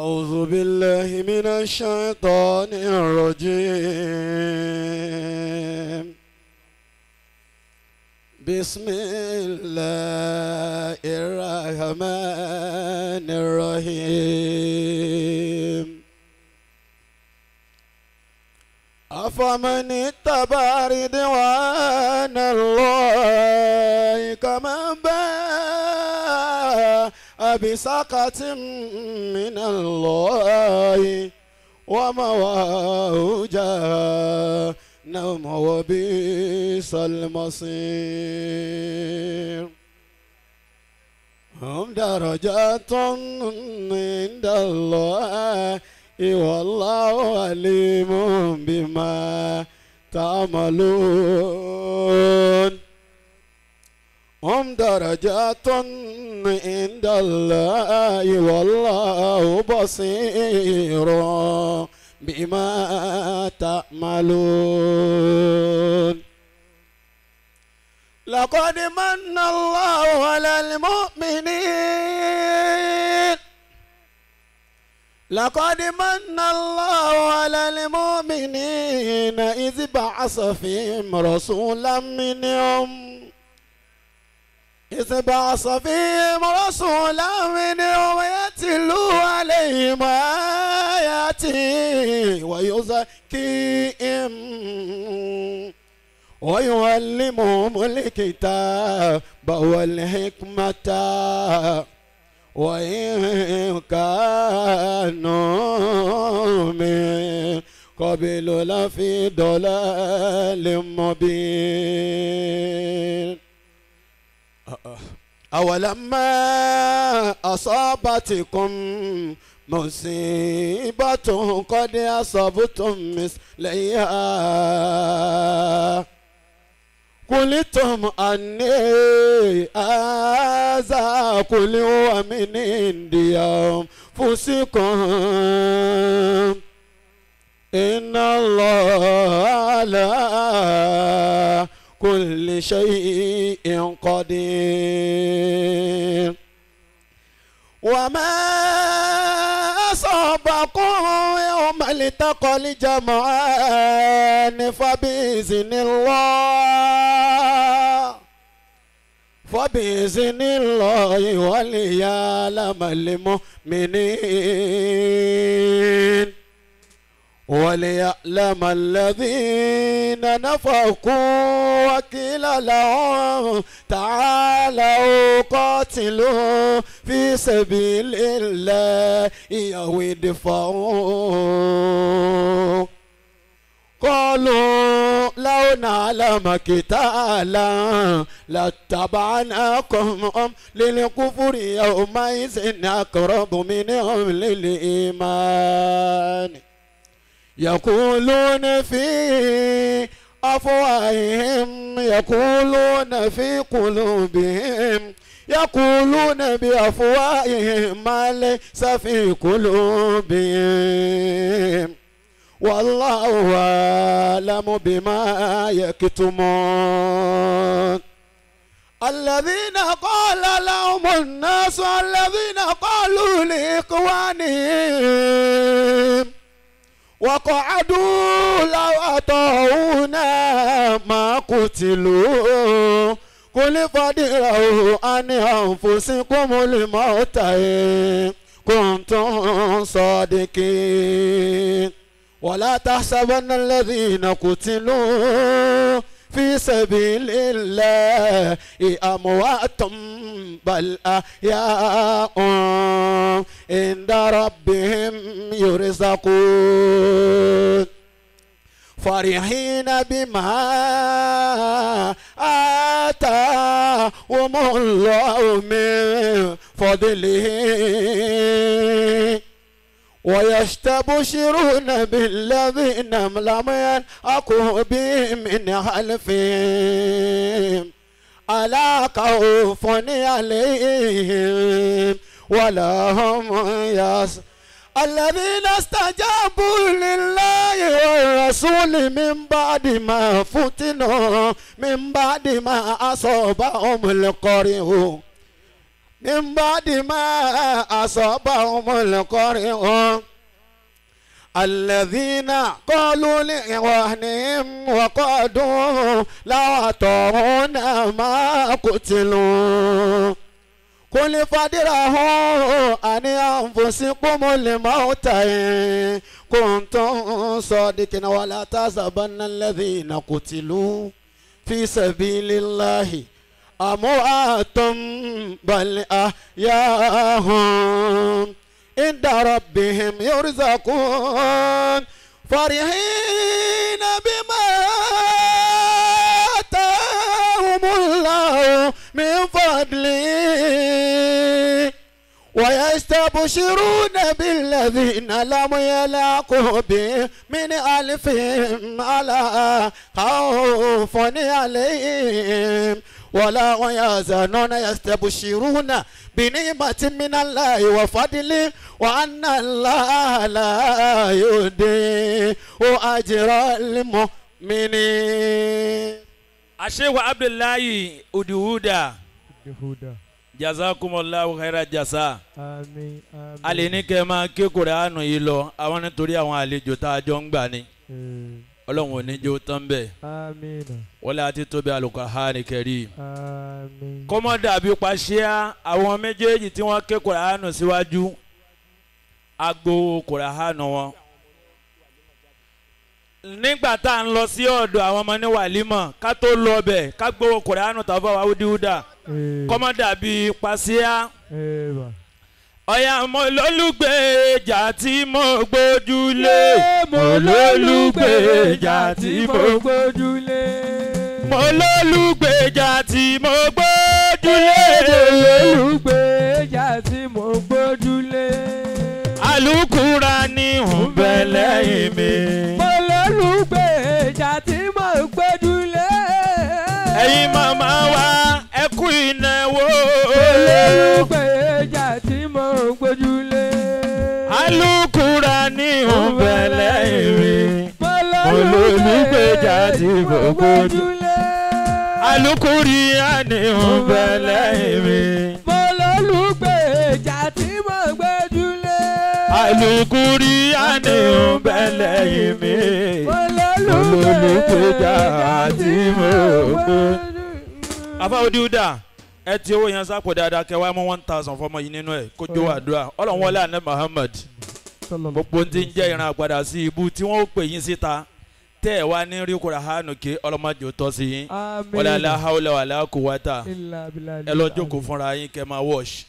أعوذ بالله من الشيطان الرجيم. بسم الله الرحمن الرحيم. أفمن اتبع رضوان الله كمن باء بسخط من الله ومواه جهنم وبئس المصير. هم درجات عند الله والله عليم بما تعملون. هم درجات عند الله والله بصير بما تعملون. لقد من الله على المؤمنين. لقد من الله على المؤمنين إذ بعث فيهم رسولا منهم يتلو عليهم آياته ويزكيهم ويعلمهم الكتاب والحكمة وإن كانوا من قبل لفي ضلال مبين. أولما أصابتكم مصيبة قد أصبتم مثليها قلتم أني هذا قل هو من عند أنفسكم إن الله على كل شيء قدير. وما أصابكم يوم التقى الجمعان فبإذن الله وليعلم المؤمنين وليعلم الذين نفقوا وقيل لهم تعالوا قاتلوا في سبيل الله أو ادفعوا قالوا لو نعلم قتالا لاتبعناكم للكفر يومئذ أقرب منهم للإيمان. يقولون في أفواههم يقولون في قلوبهم يقولون بأفواههم ما ليس في قلوبهم والله أعلم بما يكتمون. الذين قال لهم الناس الذين قالوا لإخوانهم وقعدوا لو أطاعونا ما قتلوا قل فادروا عن أنفسكم الموت إن كنتم صادقين. ولا تحسبن الذين قتلوا في سبيل الله أموات بل أحياء عند ربهم يرزقون فرحين بما آتاهم الله من فضله ويستبشرون بالذين لم يلحقوا بهم من خلفهم ألا خوف عليهم ولا هم يحزنون. الذين استجابوا لله والرسول من بعد ما فتنوا من بعد ما أصابهم القرح من بعد ما أصابهم القرح الذين قالوا لإخوانهم وقعدوا لو أطاعونا ما قتلوا قل فادروا عن أنفسكم الموت إن كنتم صادقين ولا تحسبن الذين قتلوا في سبيل الله أموات بل أحياء عند ربهم يرزقون فرحين بما آتاهم الله من فضله ويستبشرون بالذين لم يلاقوا بهم من ألفهم على خوف عليهم ولا يحزنون يستبشرون بنعمة من الله وفضل وأن الله لا يضيع أجر المؤمنين. الشيخ عبد الله أديودا jazakumullahu khaira jasa. Àmín àmín. aleni kẹ́ máa ké Kùránì yìí lọ àwọn nítorí àwọn àlejò tá a jọ ń gbà ni. Ọlọ́run ò ní jó tán bẹ́ẹ̀. Àmín. wọlé àti tóbi Al-Qur'ani Karim. Àmín. kọ́mọ́dà bí paṣíà àwọn méjèèjì tí wọ́n ké Kùránì síwájú agbo Kùránì wọn. nígbà tá à ń lọ sí ọ̀dọ̀ àwọn ọmọ ní wàlímọ̀ ká tó lọ bẹ̀ ká gbowó Kùránì tó fọwọ́ Awúdíwúdà kọ́mọ́dà bí paṣíà. ọ̀yà mo lólùgbèjà tí mo gbójúlé. mo lólùgbèjà tí mo gbójúlé. mo lólùgbèjà tí mo gbójúlé. mo lólùgbèjà tí mo gbójúlé. Al-Qur'ani ń bẹ lẹ́yìn mi. mo lólùgbèjà tí mo gbójúlé. ẹ̀yin màmá wa ẹ kú ìnáwó. mo lólùgbèjà tí mo gbójúlé. Al-Qur'ani ń bẹ lẹ́yìn mi. mo lólùgbèjà tí mo gbójúlé. Al-Qur'ani ń bẹ lẹ́yìn mi. mo lólùgbèjà tí mo gbójúlé. Al-Qur'ani ń bẹ lẹ́yìn mi. mo lólùgbèjà tí mo gbójúlé. Afa Odiuda ẹ ti owó yẹn sápò dáadáa kẹ wá mú 1000 fọmọ yìí nínú ẹ kó jó àdúrà Ọlọ́run wọlé àná Muhammad gbogbo ti ń jẹ́ ìran àgbàdà sí ibú tí wọ́n ó pè yín síta tẹ́ ẹ̀ wá ní rí Kùránì ké ọlọ́mọdé tọ́ sí yín wala la hawla wala quwwata ẹ lọ jókòó fúnra yín kẹ máa wọ́ọ̀ṣ